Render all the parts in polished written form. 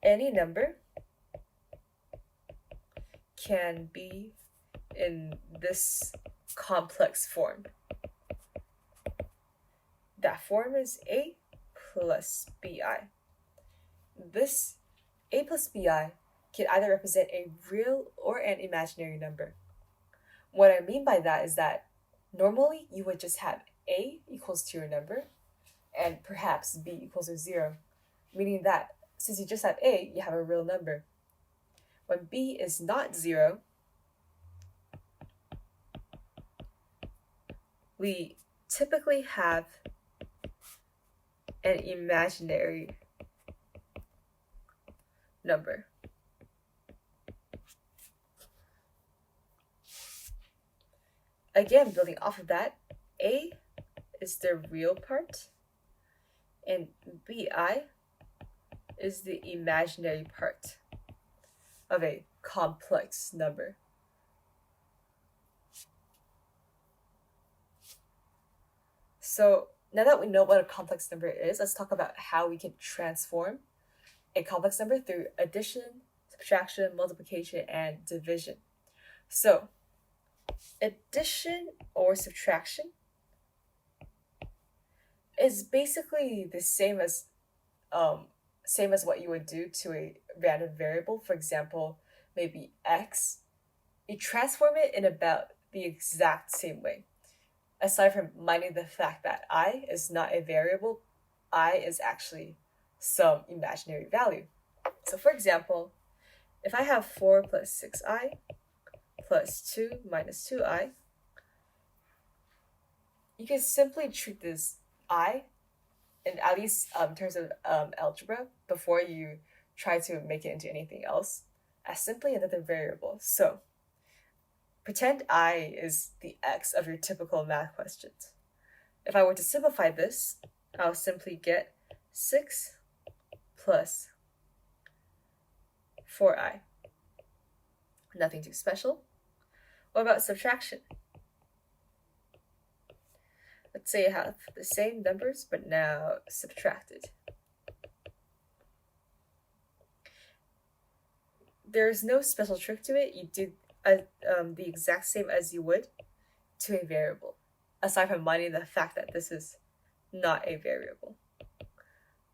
any number can be in this complex form. That form is a plus bi. This a plus bi can either represent a real or an imaginary number. What I mean by that is that normally you would just have a equals to your number and perhaps b equals to 0, meaning that since you just have a, you have a real number. When b is not 0, we typically have an imaginary number. Again, building off of that, a is the real part and bi is the imaginary part of a complex number. So now that we know what a complex number is, let's talk about how we can transform a complex number through addition, subtraction, multiplication, and division. So addition or subtraction is basically the same as what you would do to a random variable. For example, maybe x. You transform it in about the exact same way. Aside from minding the fact that I is not a variable, I is actually some imaginary value. So for example, if I have 4 plus 6i plus 2 minus 2i, you can simply treat this I, in at least in terms of algebra, before you try to make it into anything else, as simply another variable. So pretend I is the x of your typical math questions. If I were to simplify this, I'll simply get 6 plus 4i. Nothing too special. What about subtraction? Let's say you have the same numbers, but now subtracted. There's no special trick to it. You do the exact same as you would to a variable, aside from minding the fact that this is not a variable.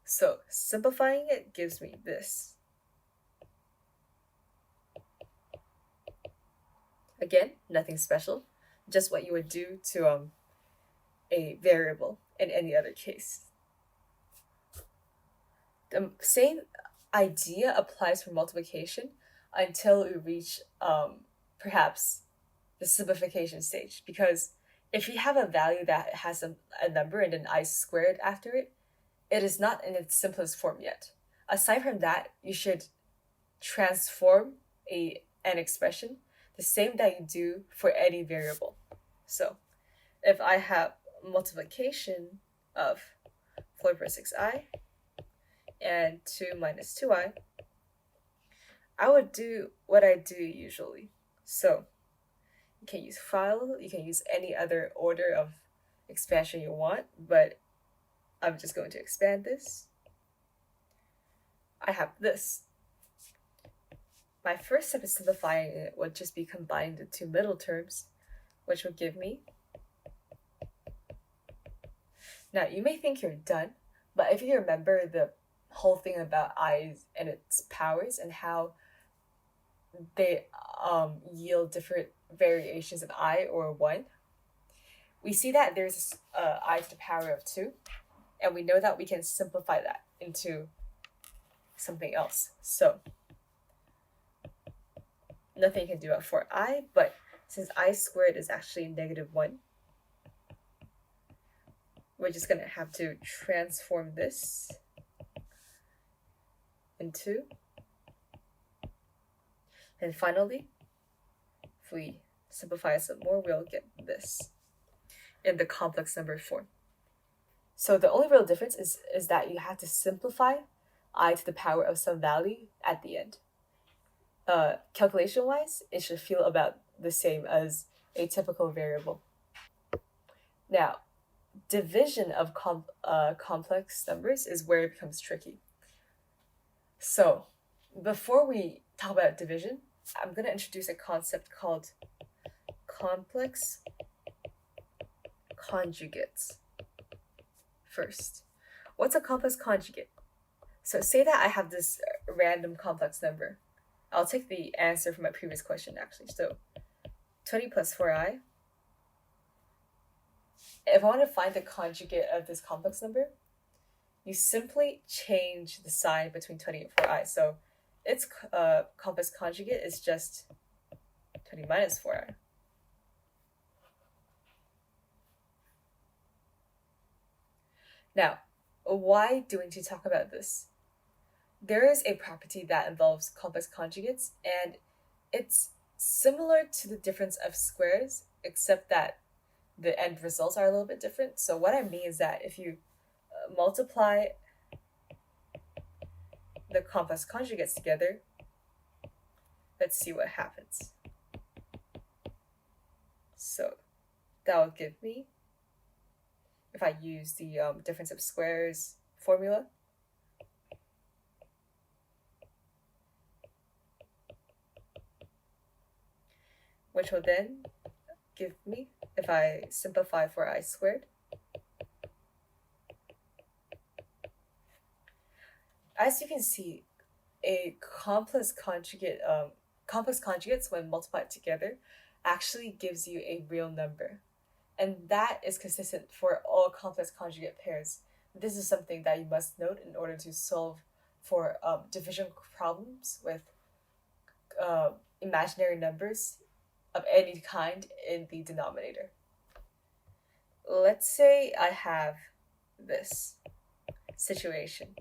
So simplifying it gives me this. Again, nothing special, just what you would do to a variable in any other case. The same idea applies for multiplication until we reach perhaps the simplification stage, because if you have a value that has a number and an I squared after it, it is not in its simplest form yet. Aside from that, you should transform an expression the same that you do for any variable. So if I have multiplication of 4 plus 6i and 2 minus 2i, I would do what I do usually. So you can use file, you can use any other order of expansion you want, but I'm just going to expand this. I have this. My first step in simplifying it would just be combining the two middle terms, which would give me. Now, you may think you're done, but if you remember the whole thing about i's and its powers and how they yield different variations of I or 1, we see that there's I to the power of 2, and we know that we can simplify that into something else. So nothing you can do about 4i, but since I squared is actually -1, we're just going to have to transform this into. And finally, if we simplify some more, we'll get this in the complex number form. So the only real difference is that you have to simplify I to the power of some value at the end. Calculation-wise, it should feel about the same as a typical variable. Now, division of complex numbers is where it becomes tricky. So before we talk about division, I'm going to introduce a concept called complex conjugates first. What's a complex conjugate? So say that I have this random complex number. I'll take the answer from my previous question actually. So 20 plus 4i. If I want to find the conjugate of this complex number, you simply change the sign between 20 and 4i. So its complex conjugate is just 20 minus 4i. Now, why do we need to talk about this? There is a property that involves complex conjugates, and it's similar to the difference of squares, except that the end results are a little bit different. So what I mean is that if you multiply the complex conjugates together, let's see what happens. So that will give me, if I use the difference of squares formula, which will then give me, if I simplify for I squared, as you can see, a complex conjugates when multiplied together actually gives you a real number, and that is consistent for all complex conjugate pairs. This is something that you must note in order to solve for division problems with imaginary numbers of any kind in the denominator. Let's say I have this situation.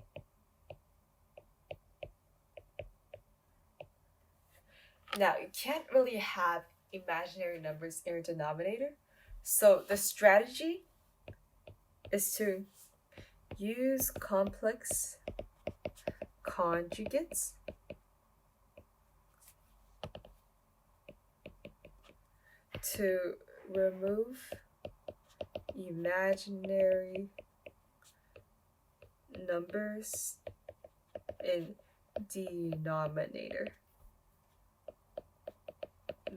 Now, you can't really have imaginary numbers in your denominator, so the strategy is to use complex conjugates to remove imaginary numbers in denominator.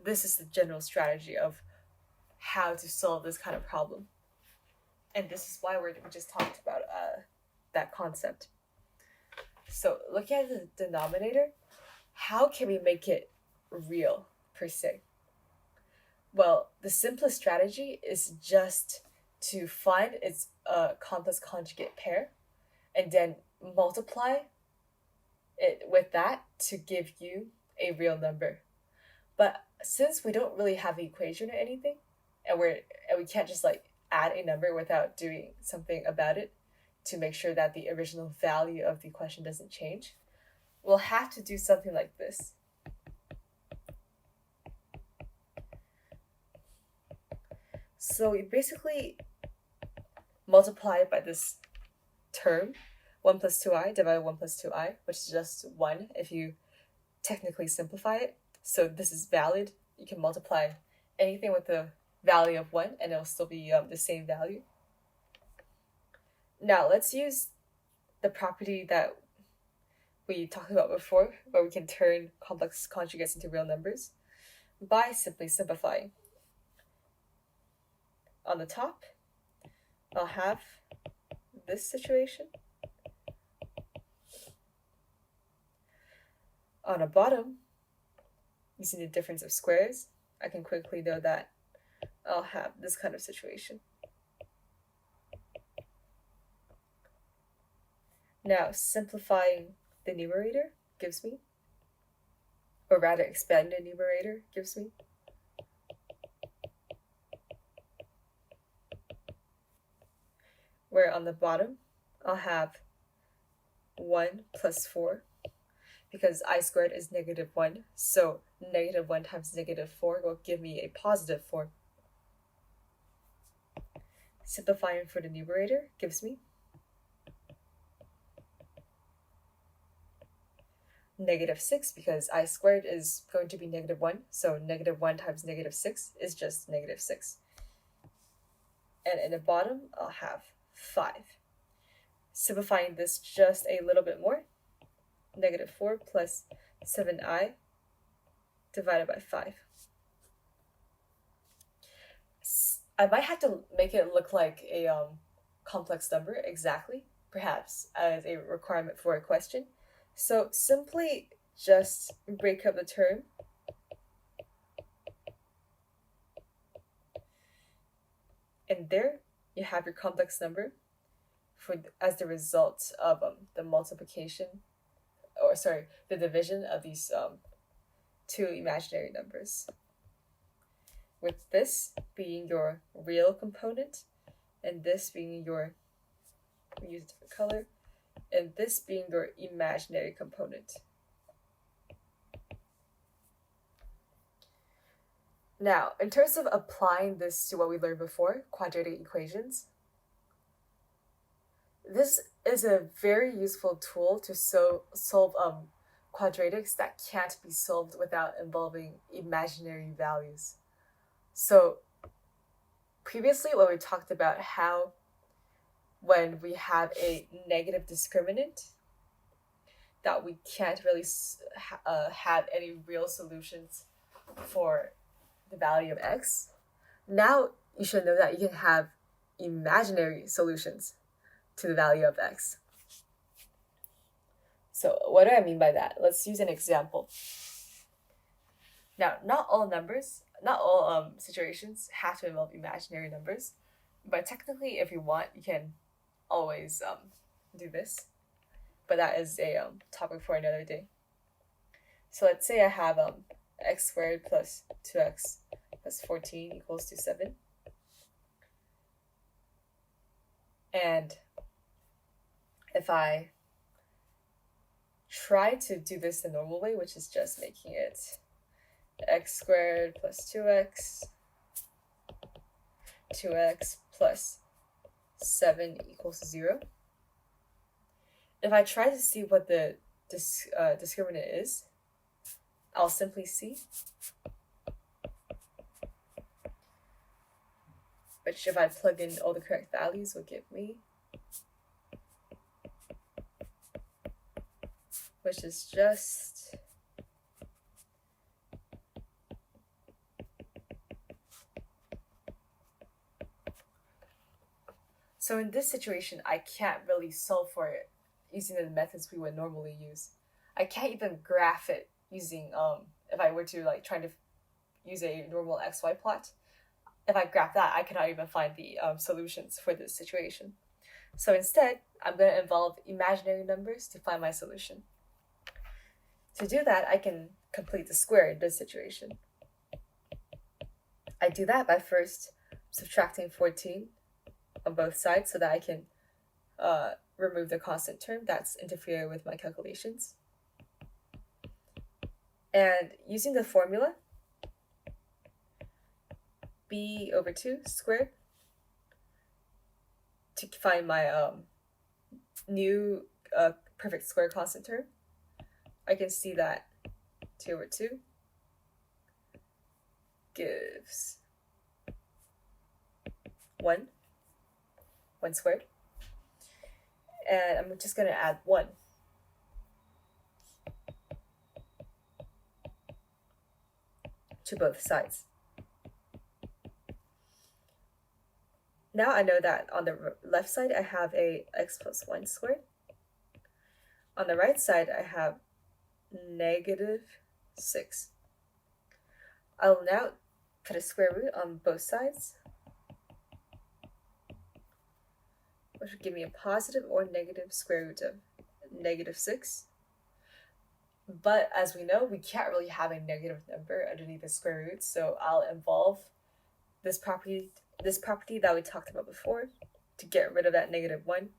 This is the general strategy of how to solve this kind of problem. And this is why we just talked about that concept. So looking at the denominator, how can we make it real, per se? Well, the simplest strategy is just to find its complex conjugate pair and then multiply it with that to give you a real number. But since we don't really have the equation or anything, and we can't just like add a number without doing something about it to make sure that the original value of the question doesn't change, we'll have to do something like this. So we basically multiply by this term, 1 plus 2i divided by 1 plus 2i, which is just 1 if you technically simplify it. So this is valid. You can multiply anything with the value of 1 and it'll still be the same value. Now let's use the property that we talked about before, where we can turn complex conjugates into real numbers by simply simplifying. On the top, I'll have this situation. On the bottom, using the difference of squares, I can quickly know that I'll have this kind of situation. Now, simplifying the numerator gives me, or rather expanding the numerator gives me, where on the bottom, I'll have 1 plus 4, because I squared is negative 1, so negative 1 times negative 4 will give me a positive 4. Simplifying for the numerator gives me negative 6, because I squared is going to be negative 1, so negative 1 times negative 6 is just negative 6. And in the bottom, I'll have 5. Simplifying this just a little bit more, negative 4 plus 7i divided by 5. I might have to make it look like a complex number exactly, perhaps, as a requirement for a question. So simply just break up the term and there you have your complex number as the result of the multiplication, or sorry, the division of these two imaginary numbers, with this being your real component and this being your, use a different color, and this being your imaginary component. Now, in terms of applying this to what we learned before, quadratic equations, this is a very useful tool to solve quadratics that can't be solved without involving imaginary values. So previously when we talked about how when we have a negative discriminant that we can't really have any real solutions for the value of x, now you should know that you can have imaginary solutions to the value of x. So what do I mean by that? Let's use an example. Now, not all situations have to involve imaginary numbers, but technically, if you want, you can always do this. But that is a topic for another day. So let's say I have x squared plus 2x plus 14 equals to 7. And if I try to do this the normal way, which is just making it x squared plus 2x plus 7 equals 0. If I try to see what the discriminant is, I'll simply see which, if I plug in all the correct values, will give me, which is just so in this situation, I can't really solve for it using the methods we would normally use. I can't even graph it using if I were to try to use a normal XY plot. If I graph that, I cannot even find the solutions for this situation. So instead, I'm going to involve imaginary numbers to find my solution. To do that, I can complete the square in this situation. I do that by first subtracting 14 on both sides so that I can remove the constant term that's interfering with my calculations. And using the formula, b over 2 squared, to find my new perfect square constant term, I can see that 2 over 2 gives 1 squared. And I'm just going to add 1. To both sides. Now I know that on the left side I have a x plus 1 squared. On the right side I have negative 6. I'll now put a square root on both sides, which will give me a positive or negative square root of negative 6. But as we know, we can't really have a negative number underneath the square root, so I'll involve this property that we talked about before to get rid of that negative 1,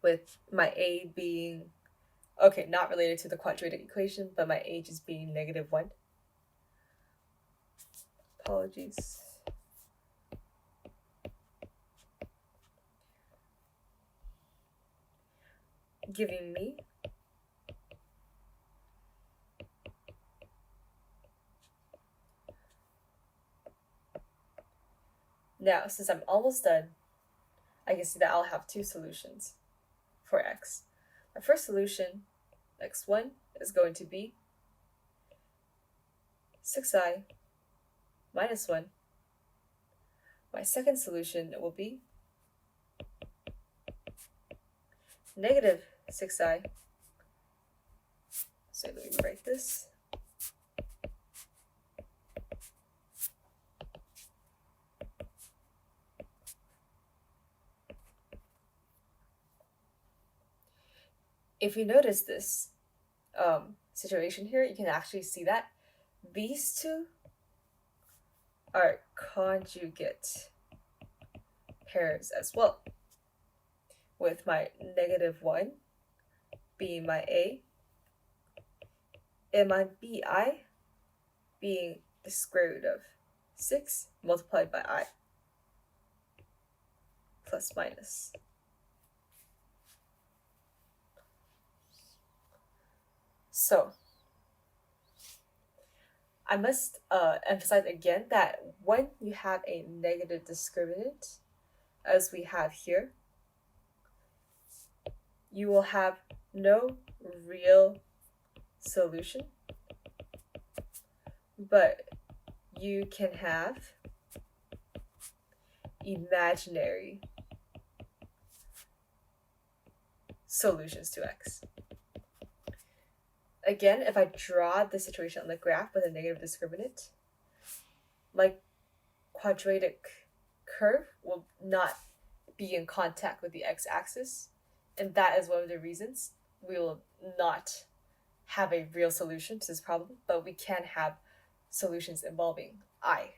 with my a being, okay, not related to the quadratic equation, but my a just being negative 1. Apologies. Giving me now, since I'm almost done, I can see that I'll have two solutions for x. Our first solution, x1, is going to be 6i minus 1. My second solution will be negative 6i. So let me write this. If you notice this situation here, you can actually see that these two are conjugate pairs as well, with my negative 1 being my A and my BI being the square root of 6 multiplied by I plus minus. So I must emphasize again that when you have a negative discriminant, as we have here, you will have no real solution, but you can have imaginary solutions to x. Again, if I draw the situation on the graph with a negative discriminant, my quadratic curve will not be in contact with the x-axis, and that is one of the reasons we will not have a real solution to this problem, but we can have solutions involving I.